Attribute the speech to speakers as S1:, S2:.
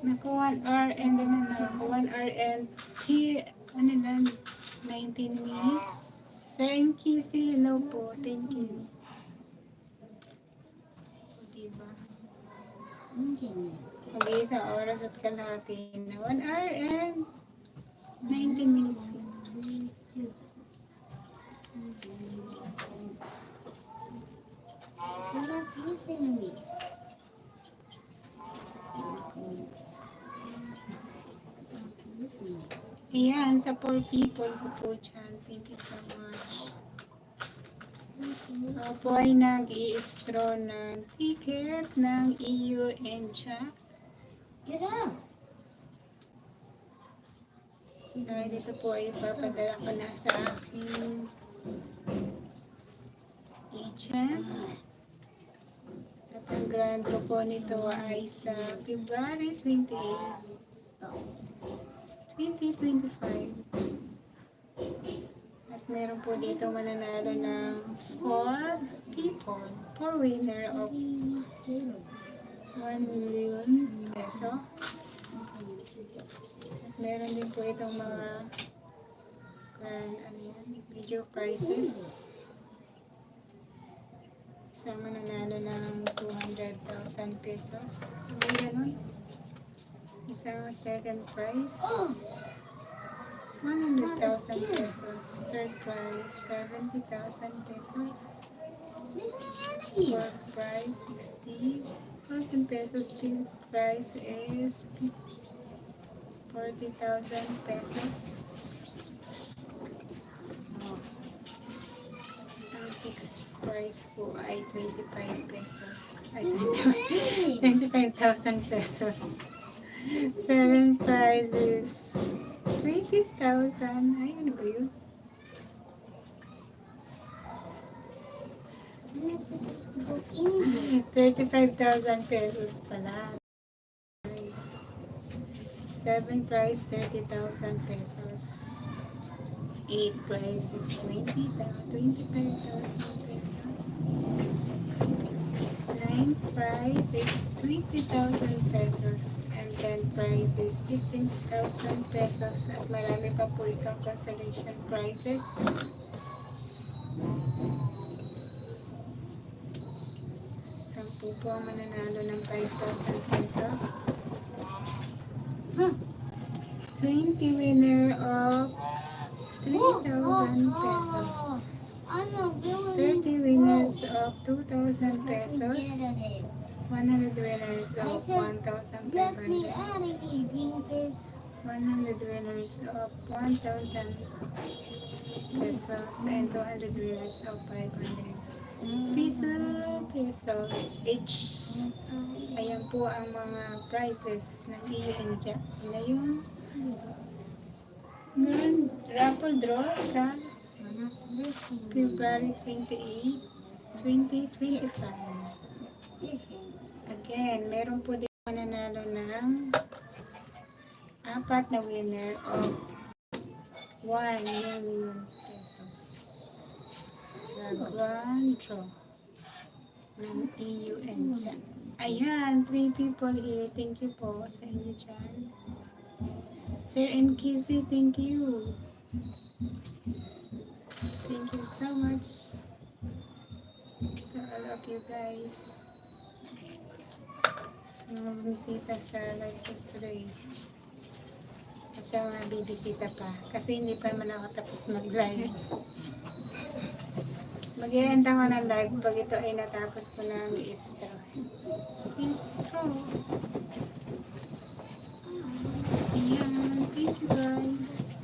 S1: Naku, 1 hour and ano na, 1 hour and ano na, 19 minutes. Sir Nkisi, hello po. Thank you. Diba? Mag-iisang oras at kalahati na. 1 hour and 19 minutes. Ayan, sa 4 people ko po dyan. Thank you so much. Ako po ay nag-i-straw ng ticket ng EU and siya.
S2: Get up!
S1: Dahil dito po ay papadala ko na sa aking agent. At ang grand ko po nito ay sa February 28, 2025. At meron po dito mananalo ng 4 people, 4 winner of 1 million pesos. At meron din po itong mga major prizes. Isang mananalo ng 200,000 pesos. Hindi ganun. Isang second prize, 100,000 pesos. Third prize, 70,000 pesos. Fourth prize, 60,000 pesos. Fifth prize is 40,000 pesos. Ang sixth prize po ay 25 pesos. Ay, 25,000 pesos. Seventh prize is 20,000. Ay, ano ba yun?
S2: In
S1: 35,000 pesos pala. Seventh prize, 30,000 pesos. Eighth prize is 25,000 pesos. Ninth prize is 20,000 pesos. And 10th prize is 15,000 pesos. At marami pa po itong consolation prizes. Sampu po ang mananalo ng 5,000 pesos. 20 winner of 3,000 pesos. 30 winners of 2,000 pesos. 100 winners of 1,500. 100 winners of 1,000 pesos. And 200 winners of 500 pesos each. Ayan po ang mga prizes ng EU India. Ngayon, raffle draw sa February 28, 2025. Again, meron po din mananalo ng 4 na winner of 1 million pesos sa grand draw ng EU India. Ayan, 3 people here. Thank you po sa inyo dyan. Sir Nkisi, thank you. Thank you so much sa all of you guys. Sa mga bumisita sa live ko today. At sa mga bibisita pa. Kasi hindi pa naman ako tapos mag-live. Mag-i-end ako ng live pag ito ay natapos ko na ang i-straw. I-straw. Ayan. Thank you guys.